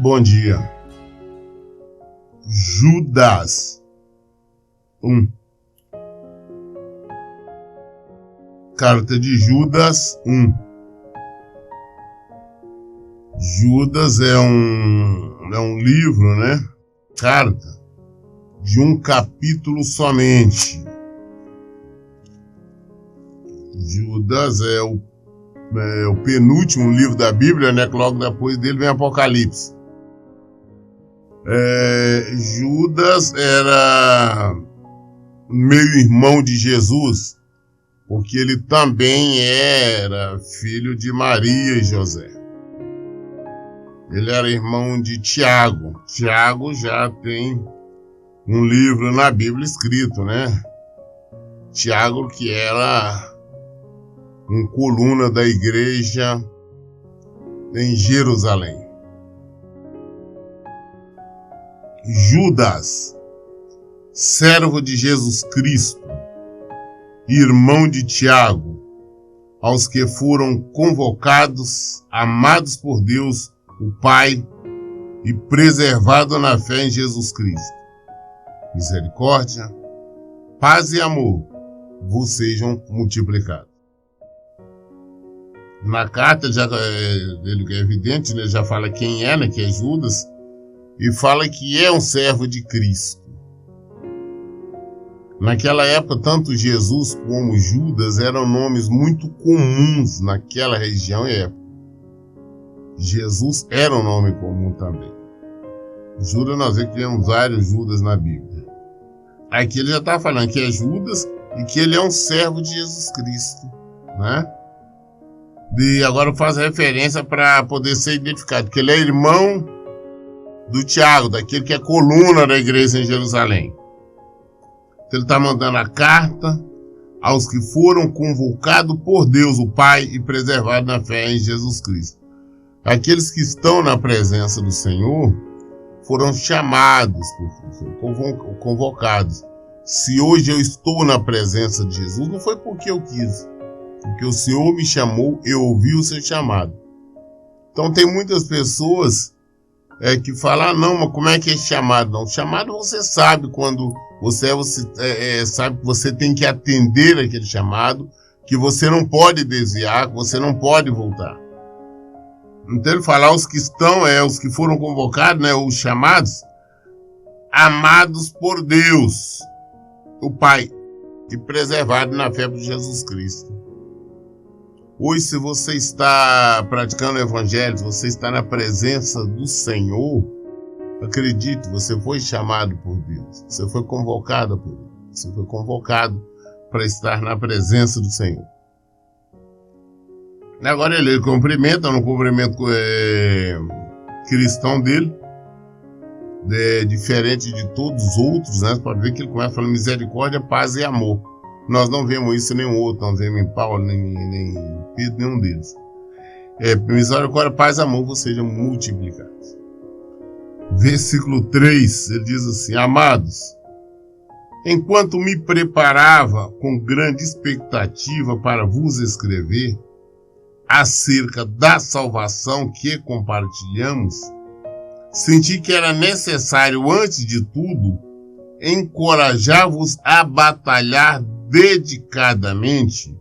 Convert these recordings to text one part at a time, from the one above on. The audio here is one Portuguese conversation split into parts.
Bom dia. Judas 1. Carta de Judas 1. Judas é um livro, né? Carta de um capítulo somente. Judas é o penúltimo livro da Bíblia, né? Que logo depois dele vem Apocalipse. Judas era meio-irmão de Jesus, porque ele também era filho de Maria e José. Ele era irmão de Tiago. Tiago já tem um livro na Bíblia escrito, né? Tiago, que era uma coluna da igreja em Jerusalém. Judas, servo de Jesus Cristo, irmão de Tiago, aos que foram convocados, amados por Deus, o Pai, e preservados na fé em Jesus Cristo. Misericórdia, paz e amor vos sejam multiplicados. Na carta dele é evidente, né, já fala quem é, né, que é Judas, e fala que é um servo de Cristo. Naquela época, tanto Jesus como Judas eram nomes muito comuns naquela região e época. Jesus era um nome comum também. Judas, nós vemos que temos vários Judas na Bíblia. Aqui ele já está falando que é Judas e que ele é um servo de Jesus Cristo, né? E agora faz referência para poder ser identificado, que ele é irmão do Tiago, daquele que é coluna da igreja em Jerusalém. Então ele está mandando a carta aos que foram convocados por Deus, o Pai, e preservados na fé em Jesus Cristo. Aqueles que estão na presença do Senhor foram chamados, convocados. Se hoje eu estou na presença de Jesus, não foi porque eu quis, porque o Senhor me chamou, eu ouvi o seu chamado. Então tem muitas pessoas que falam, não, mas como é que é chamado? Não, chamado você sabe quando você sabe que você tem que atender aquele chamado, que você não pode desviar, que você não pode voltar. Então ele fala, os que estão, os que foram convocados, né, os chamados, amados por Deus, o Pai, e preservados na fé de Jesus Cristo. Hoje, se você está praticando o Evangelho, se você está na presença do Senhor, acredite, você foi chamado por Deus, você foi convocado por Deus, você foi convocado para estar na presença do Senhor. Agora ele cumprimenta, no cumprimento cristão dele, diferente de todos os outros, né? Você pode ver que ele começa falando misericórdia, paz e amor. Nós não vemos isso em nenhum outro, não vemos em Paulo, nem em Pedro, nenhum deles. Misericórdia, paz e amor vos sejam multiplicados. Versículo 3, ele diz assim, amados, enquanto me preparava com grande expectativa para vos escrever acerca da salvação que compartilhamos, senti que era necessário, antes de tudo, encorajar-vos a batalhar dedicadamente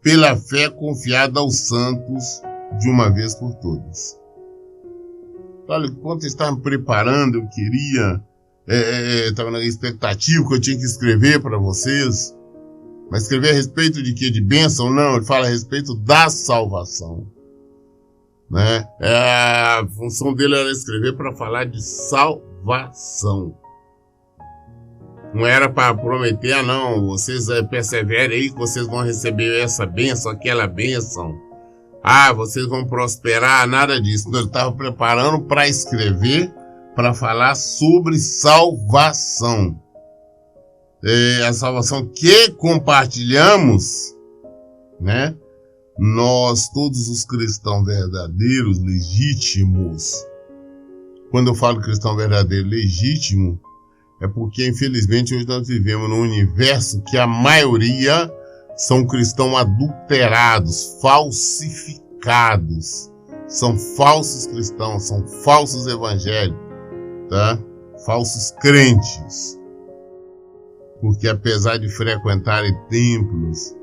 pela fé confiada aos santos de uma vez por todas. Olha, enquanto eu estava me preparando, eu queria, estava na expectativa que eu tinha que escrever para vocês, mas escrever a respeito de quê? De bênção? Não, ele fala a respeito da salvação, né? A função dele era escrever para falar de salvação. Não era para prometer, não, vocês perseverem aí que vocês vão receber essa bênção, aquela bênção. Vocês vão prosperar, nada disso. Ele estava preparando para escrever, para falar sobre salvação. A salvação que compartilhamos, né? Nós, todos os cristãos verdadeiros, legítimos. Quando eu falo cristão verdadeiro, legítimo, é porque, infelizmente, hoje nós vivemos num universo que a maioria são cristãos adulterados, falsificados, são falsos cristãos, são falsos evangélicos, tá? Falsos crentes. Porque apesar de frequentarem templos,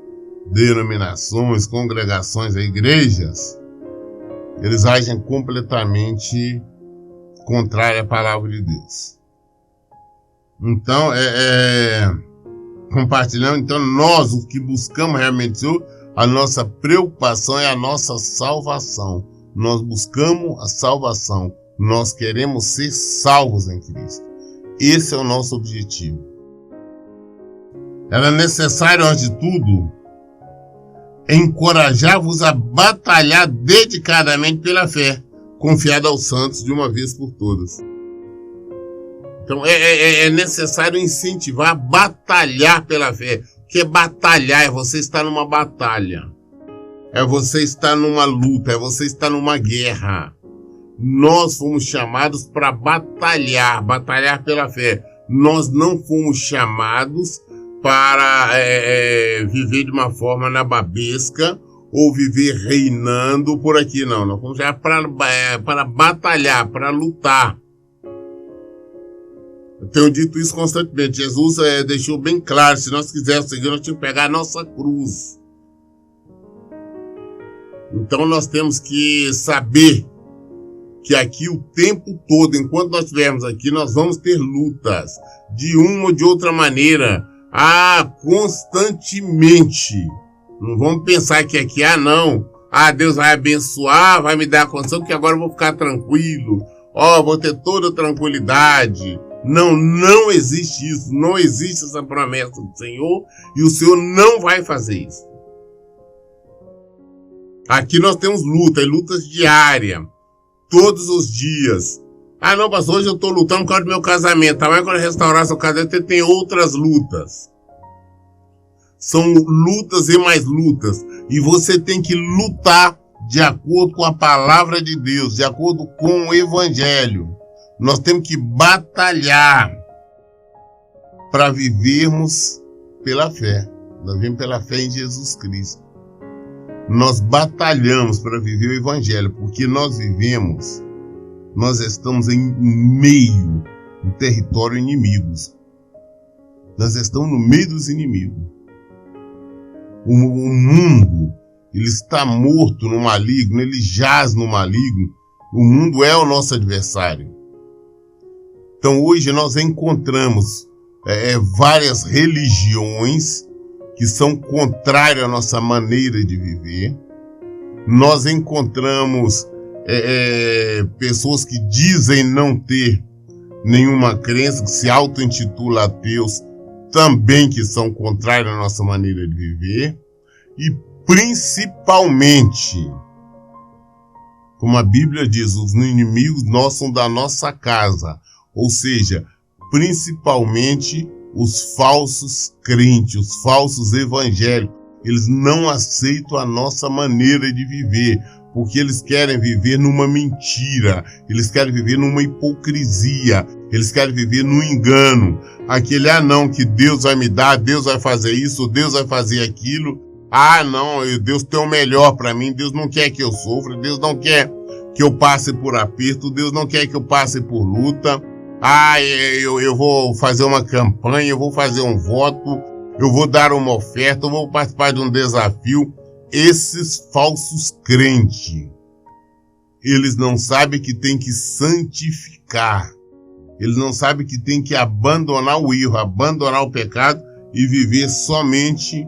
denominações, congregações, igrejas, eles agem completamente contrário à palavra de Deus. Então, compartilhando, então nós, o que buscamos realmente, a nossa preocupação é a nossa salvação. Nós buscamos a salvação. Nós queremos ser salvos em Cristo. Esse é o nosso objetivo. Era necessário, antes de tudo, encorajar-vos a batalhar dedicadamente pela fé, confiada aos santos de uma vez por todas. Então é necessário incentivar a batalhar pela fé. O que é batalhar? É você estar numa batalha. É você estar numa luta. É você estar numa guerra. Nós fomos chamados para batalhar pela fé. Nós não fomos chamados para viver de uma forma nababesca ou viver reinando por aqui, não. Nós fomos chamados para batalhar, para lutar. Eu tenho dito isso constantemente. Jesus deixou bem claro, se nós quisermos seguir, nós temos que pegar a nossa cruz. Então nós temos que saber que aqui o tempo todo, enquanto nós estivermos aqui, nós vamos ter lutas, de uma ou de outra maneira, constantemente. Não vamos pensar que aqui, não, Deus vai abençoar, vai me dar a condição, que agora eu vou ficar tranquilo, vou ter toda a tranquilidade. Não existe isso, não existe essa promessa do Senhor, e o Senhor não vai fazer isso. Aqui nós temos lutas diárias, todos os dias. Não, pastor, hoje eu estou lutando por causa do meu casamento. Mas quando restaurar seu casamento, tem outras lutas. São lutas e mais lutas. E você tem que lutar de acordo com a palavra de Deus, de acordo com o Evangelho. Nós temos que batalhar para vivermos pela fé. Nós vivemos pela fé em Jesus Cristo. Nós batalhamos para viver o Evangelho, porque nós estamos em meio do território inimigos. Nós estamos no meio dos inimigos. O mundo, ele está morto no maligno, ele jaz no maligno. O mundo é o nosso adversário. Então hoje nós encontramos várias religiões que são contrárias à nossa maneira de viver. Nós encontramos pessoas que dizem não ter nenhuma crença, que se auto-intitulam ateus, também que são contrárias à nossa maneira de viver. E principalmente, como a Bíblia diz, os inimigos nossos são da nossa casa. Ou seja, principalmente os falsos crentes, os falsos evangélicos. Eles não aceitam a nossa maneira de viver, porque eles querem viver numa mentira, eles querem viver numa hipocrisia, eles querem viver num engano. Aquele, não, que Deus vai me dar, Deus vai fazer isso, Deus vai fazer aquilo. Não, Deus tem o melhor para mim, Deus não quer que eu sofra, Deus não quer que eu passe por aperto, Deus não quer que eu passe por luta. Eu vou fazer uma campanha, eu vou fazer um voto, eu vou dar uma oferta, eu vou participar de um desafio. Esses falsos crentes, eles não sabem que tem que santificar. Eles não sabem que tem que abandonar o erro, abandonar o pecado e viver somente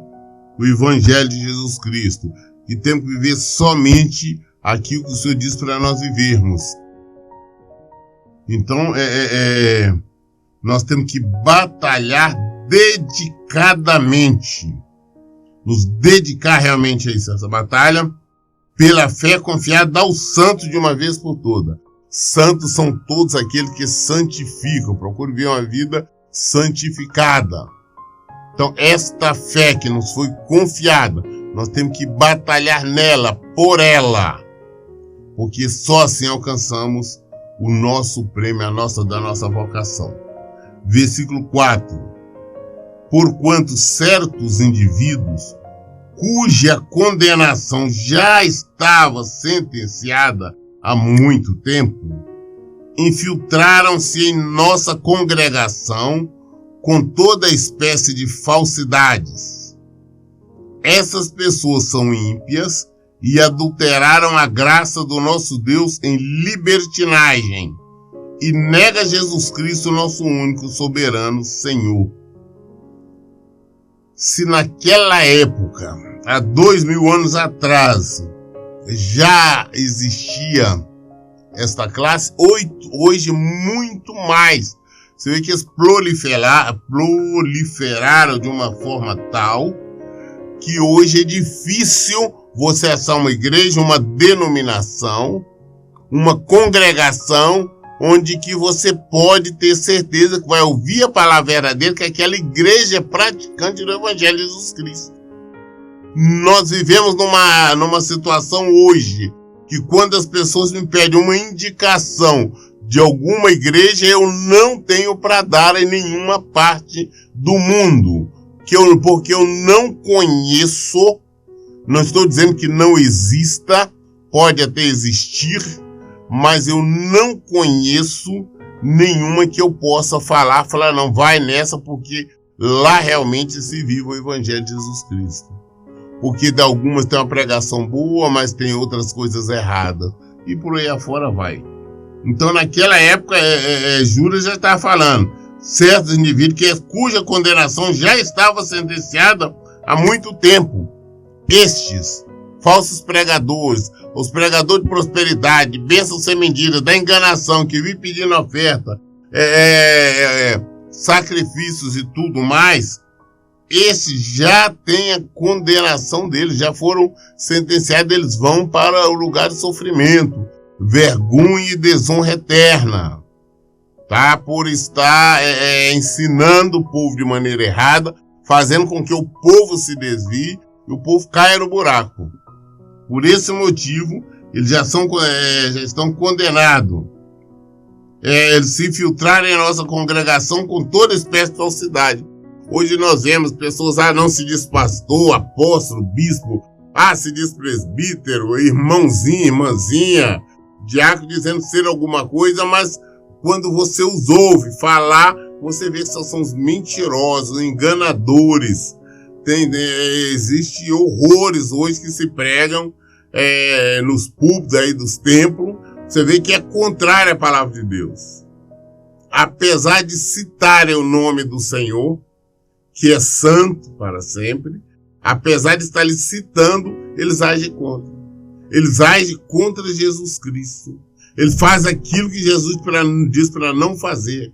o Evangelho de Jesus Cristo. E temos que viver somente aquilo que o Senhor diz para nós vivermos. Então, nós temos que batalhar dedicadamente. Nos dedicar realmente a isso, essa batalha, pela fé confiada aos santos de uma vez por todas. Santos são todos aqueles que santificam, procuram viver uma vida santificada. Então, esta fé que nos foi confiada, nós temos que batalhar nela, por ela, porque só assim alcançamos o nosso prêmio, da nossa vocação. Versículo 4. Porquanto certos indivíduos cuja condenação já estava sentenciada há muito tempo, infiltraram-se em nossa congregação com toda espécie de falsidades. Essas pessoas são ímpias e adulteraram a graça do nosso Deus em libertinagem e nega Jesus Cristo, nosso único soberano Senhor. Se naquela época, há 2000 anos atrás, já existia esta classe, hoje muito mais. Você vê que eles proliferaram de uma forma tal que hoje é difícil você achar uma igreja, uma denominação, uma congregação, onde que você pode ter certeza que vai ouvir a palavra verdadeira, que aquela igreja é praticante do Evangelho de Jesus Cristo. Nós vivemos numa situação hoje, que quando as pessoas me pedem uma indicação de alguma igreja, eu não tenho para dar em nenhuma parte do mundo, porque eu não conheço, não estou dizendo que não exista, pode até existir, mas eu não conheço nenhuma que eu possa falar não, vai nessa, porque lá realmente se vive o Evangelho de Jesus Cristo. Porque de algumas tem uma pregação boa, mas tem outras coisas erradas. E por aí afora vai. Então naquela época, Judas já estava falando, certos indivíduos cuja condenação já estava sentenciada há muito tempo. Estes falsos pregadores, os pregadores de prosperidade, bênçãos sem medida, da enganação, que vivem pedindo oferta, sacrifícios e tudo mais, esses já têm a condenação deles, já foram sentenciados, eles vão para o lugar de sofrimento, vergonha e desonra eterna, tá? Por estar ensinando o povo de maneira errada, fazendo com que o povo se desvie e o povo caia no buraco. Por esse motivo, eles já estão condenados. Eles se infiltraram em nossa congregação com toda espécie de falsidade. Hoje nós vemos pessoas, não se diz pastor, apóstolo, bispo, se diz presbítero, irmãozinho, irmãzinha, diácono, dizendo ser alguma coisa, mas quando você os ouve falar, você vê que são os mentirosos, enganadores. Existe horrores hoje que se pregam nos púlpitos aí dos templos. Você vê que é contrário à palavra de Deus. Apesar de citarem o nome do Senhor, que é santo para sempre, apesar de estar lhe citando, eles agem contra. Eles agem contra Jesus Cristo. Eles fazem aquilo que Jesus diz para não fazer.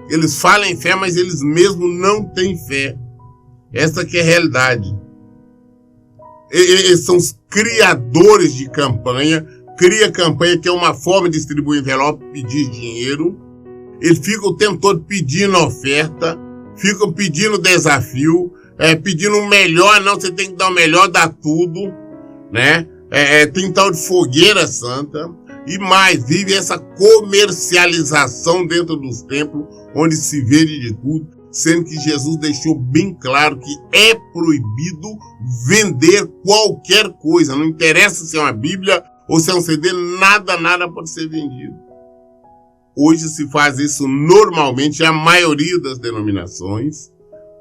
Eles falam em fé, mas eles mesmos não têm fé. Essa que é a realidade. Eles são os criadores de campanha. Cria campanha, que é uma forma de distribuir envelope, pedir dinheiro. Eles ficam o tempo todo pedindo oferta, ficam pedindo desafio, pedindo o melhor. Não, você tem que dar o melhor, dá tudo, né? Tem tal de fogueira santa. E mais, vive essa comercialização dentro dos templos, onde se vende de tudo, sendo que Jesus deixou bem claro que é proibido vender qualquer coisa. Não interessa se é uma Bíblia ou se é um CD, nada pode ser vendido. Hoje se faz isso normalmente, a maioria das denominações,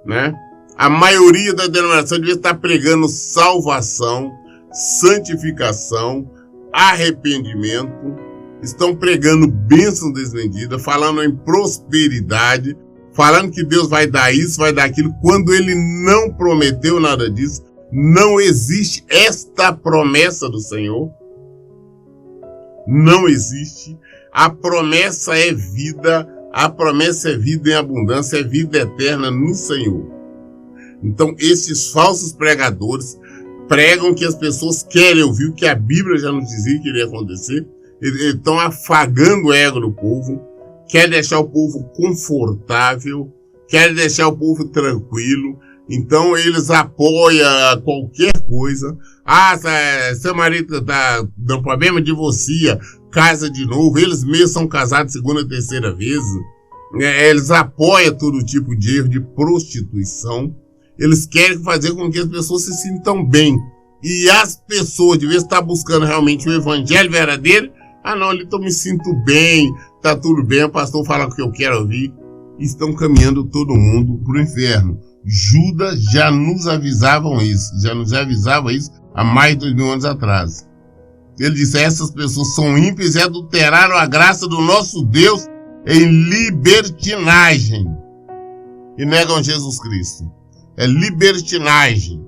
né? A maioria das denominações devia estar pregando salvação, santificação, arrependimento, estão pregando bênção desvendida, falando em prosperidade, falando que Deus vai dar isso, vai dar aquilo, quando Ele não prometeu nada disso. Não existe esta promessa do Senhor. Não existe. A promessa é vida em abundância, é vida eterna no Senhor. Então, esses falsos pregadores pregam que as pessoas querem ouvir o que a Bíblia já nos dizia que iria acontecer. Eles estão afagando o ego do povo, querem deixar o povo confortável, querem deixar o povo tranquilo. Então eles apoiam qualquer coisa. Seu marido tá dando problema, divorcia, casa de novo. Eles mesmos são casados segunda, terceira vez. Eles apoiam todo tipo de erro, de prostituição. Eles querem fazer com que as pessoas se sintam bem. E as pessoas, de vez estar buscando realmente o evangelho verdadeiro, não, ali eu me sinto bem, tá tudo bem, o pastor fala o que eu quero ouvir. Estão caminhando todo mundo para o inferno. Judas já nos avisava isso há mais de 2000 anos atrás. Ele disse: essas pessoas são ímpias e adulteraram a graça do nosso Deus em libertinagem. E negam Jesus Cristo. É libertinagem.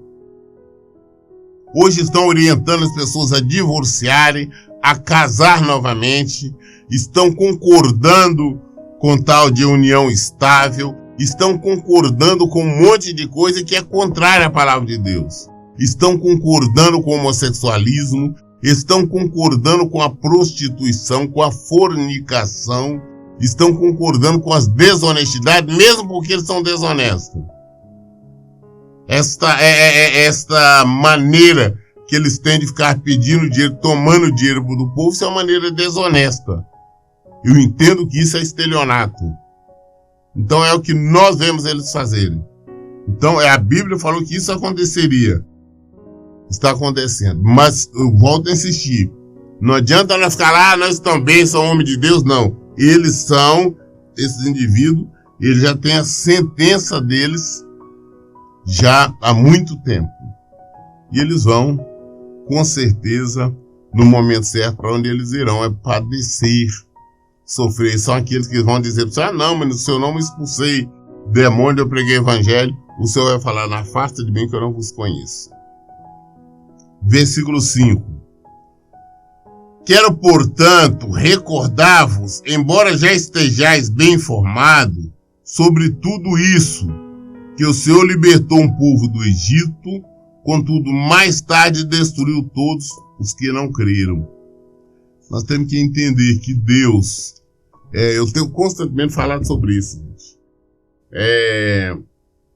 Hoje estão orientando as pessoas a divorciarem, a casar novamente, estão concordando com tal de união estável, estão concordando com um monte de coisa que é contrária à palavra de Deus. Estão concordando com o homossexualismo, estão concordando com a prostituição, com a fornicação, estão concordando com as desonestidades, mesmo porque eles são desonestos. Esta maneira que eles têm de ficar pedindo dinheiro, tomando dinheiro do povo, isso é uma maneira desonesta. Eu entendo que isso é estelionato. Então é o que nós vemos eles fazerem. Então a Bíblia falou que isso aconteceria. Está acontecendo. Mas eu volto a insistir. Não adianta nós ficar lá, nós também somos homens de Deus, não. Eles são, esses indivíduos, eles já têm a sentença deles já há muito tempo. E eles vão, com certeza, no momento certo, para onde eles irão, é padecer, sofrer. São aqueles que vão dizer: não, mas no seu nome expulsei demônio, eu preguei evangelho. O Senhor vai falar: afasta de mim que eu não vos conheço. Versículo 5. Quero, portanto, recordar-vos, embora já estejais bem informados sobre tudo isso, que o Senhor libertou um povo do Egito, contudo, mais tarde destruiu todos os que não creram. Nós temos que entender que Deus, eu tenho constantemente falado sobre isso, gente.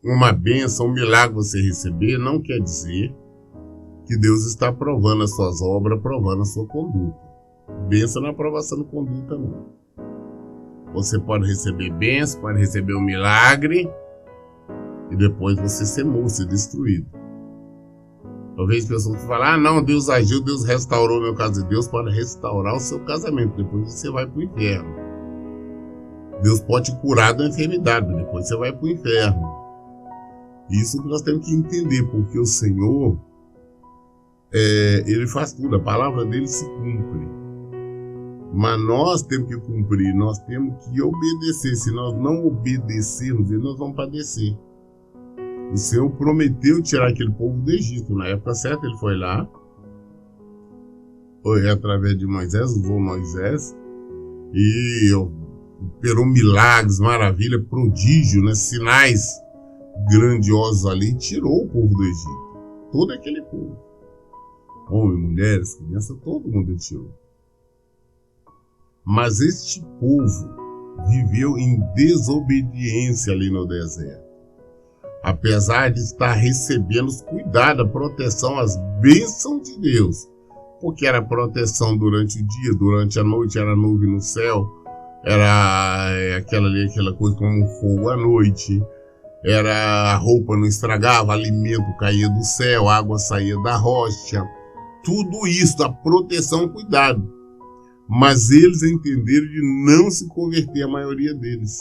Uma bênção, um milagre você receber, não quer dizer que Deus está aprovando as suas obras, aprovando a sua conduta. Bênção não é aprovação de conduta, não. Você pode receber bênção, pode receber um milagre, e depois você ser morto, ser destruído. Eu vejo pessoas que falam: não, Deus agiu, Deus restaurou meu casamento. Deus pode restaurar o seu casamento, depois você vai para o inferno. Deus pode te curar da enfermidade, depois você vai para o inferno. Isso que nós temos que entender, porque o Senhor, Ele faz tudo, a palavra dele se cumpre. Mas nós temos que cumprir, nós temos que obedecer. Se nós não obedecermos, nós vamos padecer. O Senhor prometeu tirar aquele povo do Egito. Na época certa ele foi lá, foi através de Moisés, usou Moisés, e operou milagres, maravilha, prodígio, né, sinais grandiosos ali, e tirou o povo do Egito. Todo aquele povo. Homens, mulheres, crianças, todo mundo ele tirou. Mas este povo viveu em desobediência ali no deserto. Apesar de estar recebendo os cuidados, a proteção, as bênçãos de Deus. Porque era proteção durante o dia, durante a noite era nuvem no céu, era aquela coisa como um fogo à noite, era a roupa não estragava, alimento caía do céu, água saía da rocha. Tudo isso, a proteção, cuidado. Mas eles entenderam de não se converter, a maioria deles.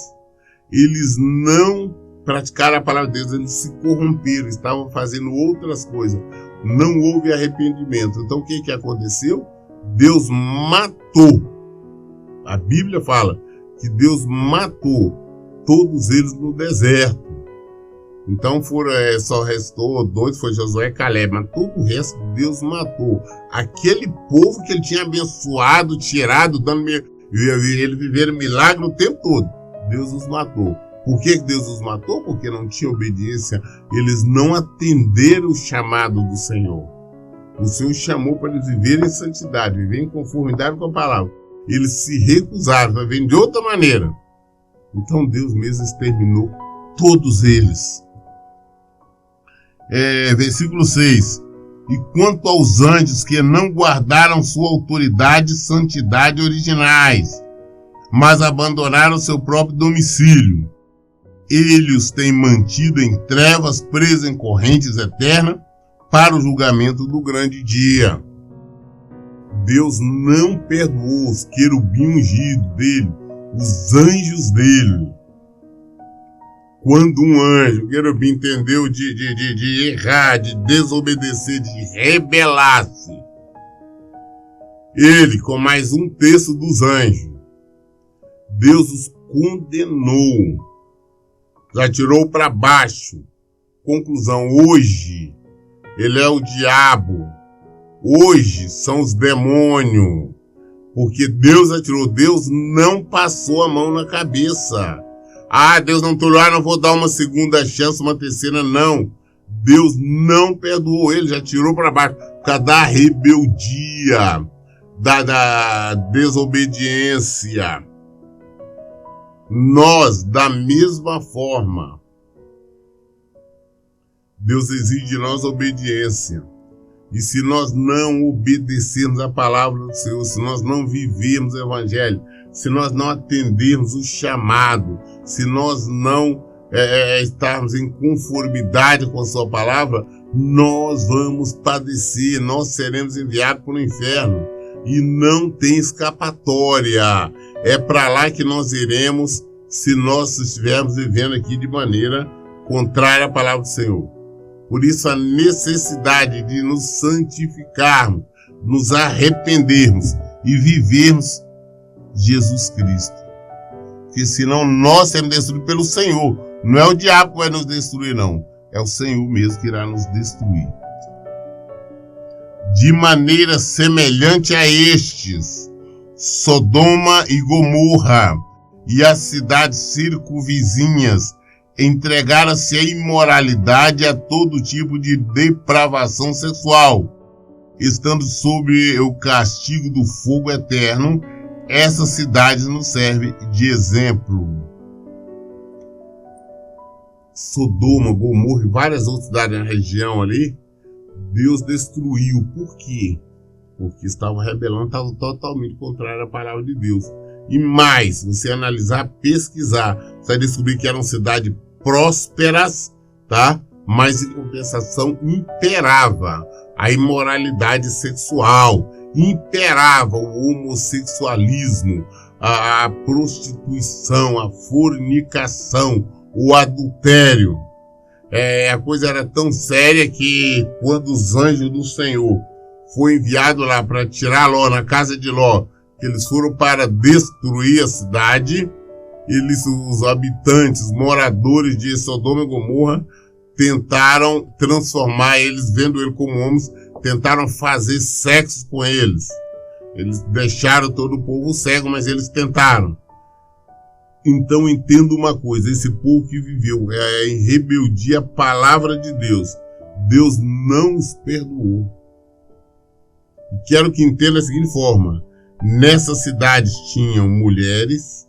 Eles não praticaram a palavra de Deus, eles se corromperam, estavam fazendo outras coisas. Não houve arrependimento. Então o que aconteceu? Deus matou. A Bíblia fala que Deus matou todos eles no deserto. Então só restou 2, foi Josué e Caleb, mas todo o resto Deus matou. Aquele povo que ele tinha abençoado, tirado, dando ele viver milagre o tempo todo, Deus os matou. Por que Deus os matou? Porque não tinha obediência, eles não atenderam o chamado do Senhor. O Senhor chamou para eles viverem em santidade, viverem em conformidade com a palavra. Eles se recusaram, para viver de outra maneira. Então Deus mesmo exterminou todos eles. Versículo 6. E quanto aos anjos que não guardaram sua autoridade e santidade originais, mas abandonaram seu próprio domicílio, Ele os tem mantido em trevas, presos em correntes eternas, para o julgamento do grande dia. Deus não perdoou os querubins ungidos dele, os anjos dele. Quando um anjo, o querubim, entendeu de errar, de desobedecer, de rebelar-se, ele, com mais um terço dos anjos, Deus os condenou, já tirou para baixo. Conclusão, hoje ele é o diabo, hoje são os demônios, porque Deus atirou, Deus não passou a mão na cabeça. Ah, Deus não tolou, não vou dar uma segunda chance, uma terceira, não. Deus não perdoou ele, já tirou para baixo, por causa da rebeldia, da desobediência. Nós, da mesma forma, Deus exige de nós obediência. E se nós não obedecermos a palavra do Senhor, se nós não vivermos o Evangelho, se nós não atendermos o chamado, se nós não estarmos em conformidade com a sua palavra, nós vamos padecer, nós seremos enviados para o inferno. E não tem escapatória. É para lá que nós iremos se nós estivermos vivendo aqui de maneira contrária à palavra do Senhor. Por isso a necessidade de nos santificarmos, nos arrependermos e vivermos Jesus Cristo. Porque senão nós seremos destruídos pelo Senhor. Não é o diabo que vai nos destruir, não. É o Senhor mesmo que irá nos destruir. De maneira semelhante a estes, Sodoma e Gomorra e as cidades circunvizinhas entregaram-se à imoralidade e a todo tipo de depravação sexual, estando sob o castigo do fogo eterno. Essas cidades nos servem de exemplo. Sodoma, Gomorra e várias outras cidades na região ali, Deus destruiu. Por quê? Porque estavam rebelando, estavam totalmente contrário à palavra de Deus. E mais, você analisar, pesquisar, você vai descobrir que eram cidades prósperas, tá? Mas em compensação imperava a imoralidade sexual, imperava o homossexualismo, a prostituição, a fornicação, o adultério. A coisa era tão séria que quando os anjos do Senhor foram enviados lá para tirar Ló, na casa de Ló, que eles foram para destruir a cidade, os habitantes, os moradores de Sodoma e Gomorra, tentaram transformar eles, vendo ele como homens, tentaram fazer sexo com eles. Eles deixaram todo o povo cego, mas eles tentaram. Então entenda uma coisa, esse povo que viveu em rebeldia à palavra de Deus, Deus não os perdoou. E quero que entenda da seguinte forma: nessas cidades tinham mulheres,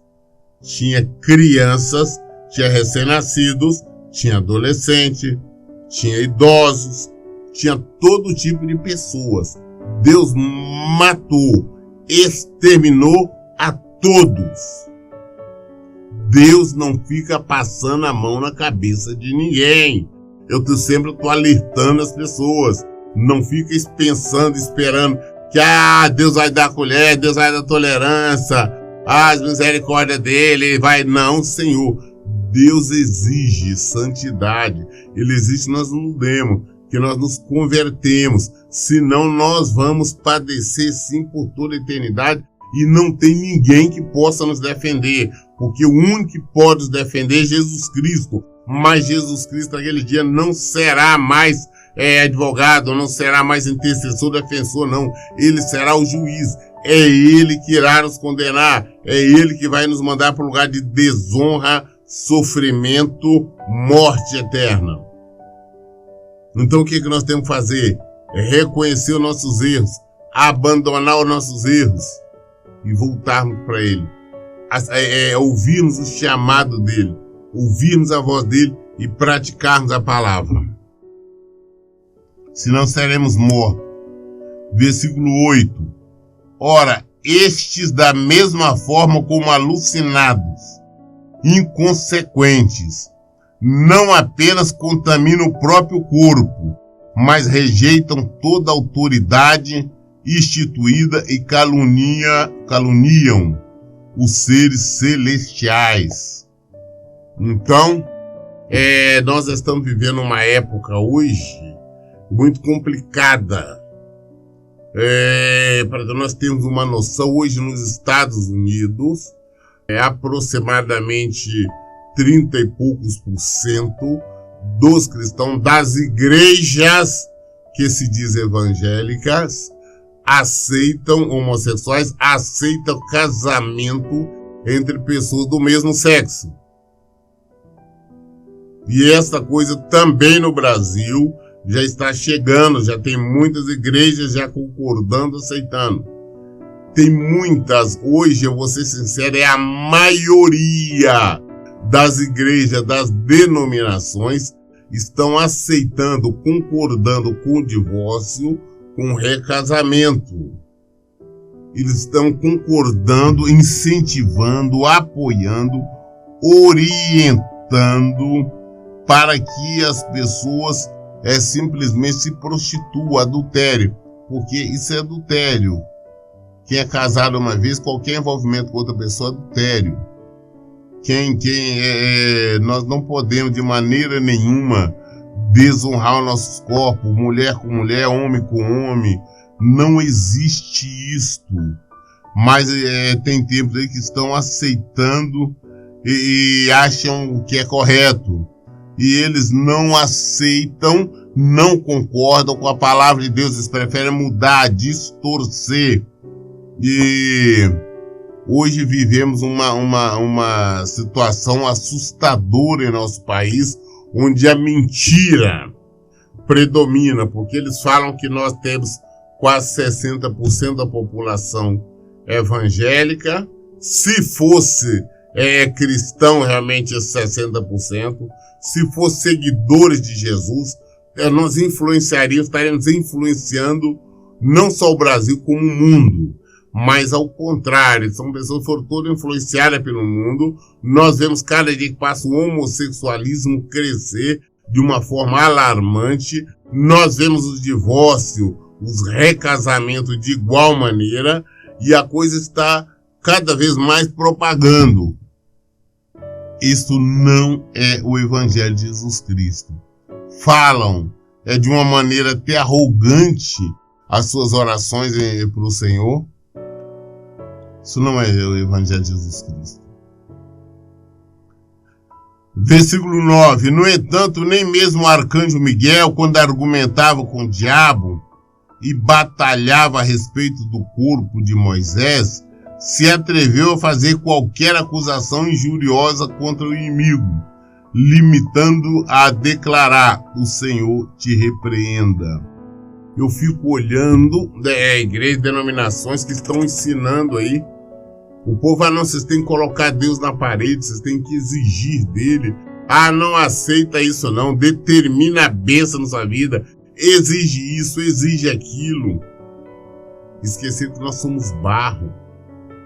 tinha crianças, tinha recém-nascidos, tinha adolescente, tinha idosos, tinha todo tipo de pessoas. Deus matou, exterminou a todos. Deus não fica passando a mão na cabeça de ninguém. Eu sempre estou alertando as pessoas. Não fica pensando, esperando que Deus vai dar a colher, Deus vai dar tolerância, as misericórdias dele, vai. Não, Senhor. Deus exige santidade. Ele exige que nós nos mudemos, que nós nos convertemos. Senão nós vamos padecer sim por toda a eternidade e não tem ninguém que possa nos defender. Porque o único que pode nos defender é Jesus Cristo. Mas Jesus Cristo naquele dia não será mais advogado, não será mais intercessor, defensor, não. Ele será o juiz. É ele que irá nos condenar. É ele que vai nos mandar para o lugar de desonra, sofrimento, morte eterna. Então o que nós temos que fazer? É reconhecer os nossos erros, abandonar os nossos erros e voltarmos para ele. Ouvirmos o chamado dele, ouvirmos a voz dele e praticarmos a palavra. Senão seremos mortos. Versículo 8. Ora, estes da mesma forma como alucinados, inconsequentes. Não apenas contaminam o próprio corpo, mas rejeitam toda autoridade instituída e caluniam os seres celestiais. Então, nós estamos vivendo uma época hoje muito complicada. Para nós termos uma noção, hoje nos Estados Unidos, aproximadamente 30 e poucos % dos cristãos das igrejas que se dizem evangélicas aceitam homossexuais, aceitam casamento entre pessoas do mesmo sexo. E essa coisa também no Brasil já está chegando, já tem muitas igrejas já concordando, aceitando. Tem muitas, hoje eu vou ser sincero, é a maioria das igrejas, das denominações, estão aceitando, concordando com o divórcio, com o recasamento. Eles estão concordando, incentivando, apoiando, orientando para que as pessoas simplesmente se prostituam, adultério, porque isso é adultério. Quem é casado uma vez, qualquer envolvimento com outra pessoa é adultério. Nós não podemos de maneira nenhuma desonrar os nossos corpos, mulher com mulher, homem com homem. Não existe isto. Mas tem tempos aí que estão aceitando e acham que é correto. E eles não aceitam, não concordam com a palavra de Deus. Eles preferem mudar, distorcer. E hoje vivemos uma situação assustadora em nosso país, onde a mentira predomina, porque eles falam que nós temos quase 60% da população evangélica. Se fosse cristão, realmente é 60%. Se fosse seguidores de Jesus, nós estaremos influenciando não só o Brasil, como o mundo. Mas ao contrário, são pessoas que foram todas influenciadas pelo mundo. Nós vemos cada dia que passa o homossexualismo crescer de uma forma alarmante. Nós vemos os divórcios, os recasamentos de igual maneira, e a coisa está cada vez mais propagando. Isso não é o Evangelho de Jesus Cristo. Falam de uma maneira até arrogante as suas orações para o Senhor. Isso não é o Evangelho de Jesus Cristo. Versículo 9. No entanto, nem mesmo o arcanjo Miguel, quando argumentava com o diabo e batalhava a respeito do corpo de Moisés, se atreveu a fazer qualquer acusação injuriosa contra o inimigo, limitando a declarar: o Senhor te repreenda. Eu fico olhando igrejas, denominações que estão ensinando aí. O povo, não, vocês têm que colocar Deus na parede, vocês têm que exigir dele. Não aceita isso não, determina a bênção na sua vida, exige isso, exige aquilo. Esquecer que nós somos barro.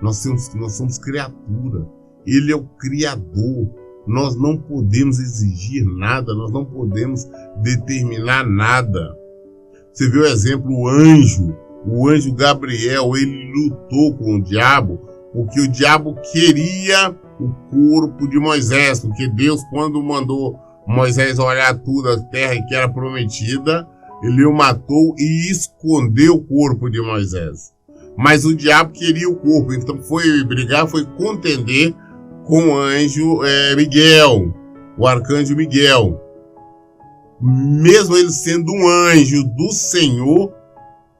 Nós somos criatura. Ele é o Criador. Nós não podemos exigir nada, nós não podemos determinar nada. Você viu o exemplo, o anjo Gabriel, ele lutou com o diabo, porque o diabo queria o corpo de Moisés, porque Deus, quando mandou Moisés olhar tudo a terra que era prometida, ele o matou e escondeu o corpo de Moisés. Mas o diabo queria o corpo, então foi brigar, foi contender com o anjo Miguel, o arcanjo Miguel. Mesmo ele sendo um anjo do Senhor,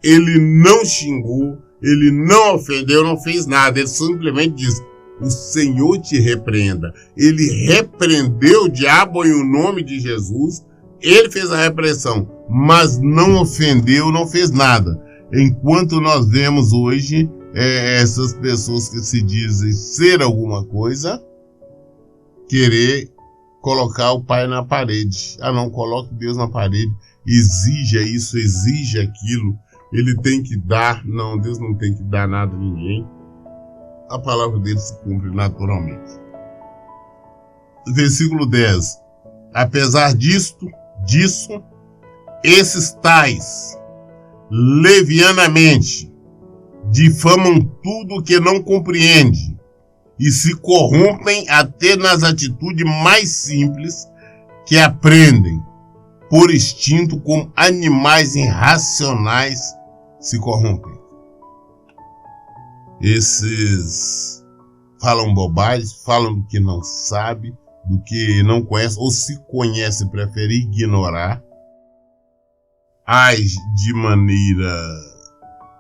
ele não xingou, ele não ofendeu, não fez nada, ele simplesmente disse: o Senhor te repreenda. Ele repreendeu o diabo em nome de Jesus, ele fez a repreensão, mas não ofendeu, não fez nada. Enquanto nós vemos hoje essas pessoas que se dizem ser alguma coisa, querer colocar o pai na parede. Não, coloque Deus na parede, exija isso, exija aquilo, ele tem que dar. Não, Deus não tem que dar nada a ninguém. A palavra dele se cumpre naturalmente. versículo 10. Apesar disso, esses tais, levianamente, difamam tudo o que não compreende e se corrompem até nas atitudes mais simples que aprendem, por instinto, como animais irracionais se corrompem. Esses falam bobagem, falam do que não sabe, do que não conhece, ou se conhece prefere ignorar, age de maneira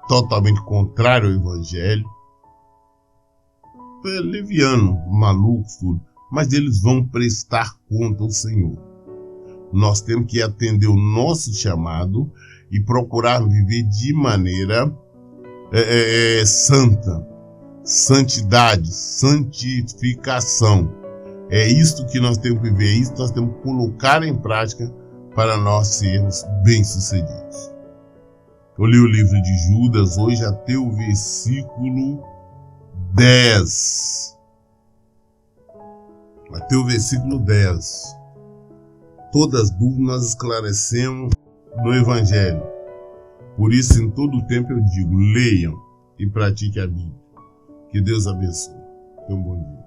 totalmente contrária ao Evangelho, é leviano, maluco, tudo, mas eles vão prestar conta ao Senhor. Nós temos que atender o nosso chamado e procurar viver de maneira santa, santidade, santificação. É isto que nós temos que viver, é isso que nós temos que colocar em prática para nós sermos bem-sucedidos. Eu li o livro de Judas hoje até o versículo 10. Até o versículo 10. Todas as dúvidas nós esclarecemos no Evangelho. Por isso, em todo o tempo eu digo, leiam e pratiquem a Bíblia. Que Deus abençoe. Tenham um bom dia.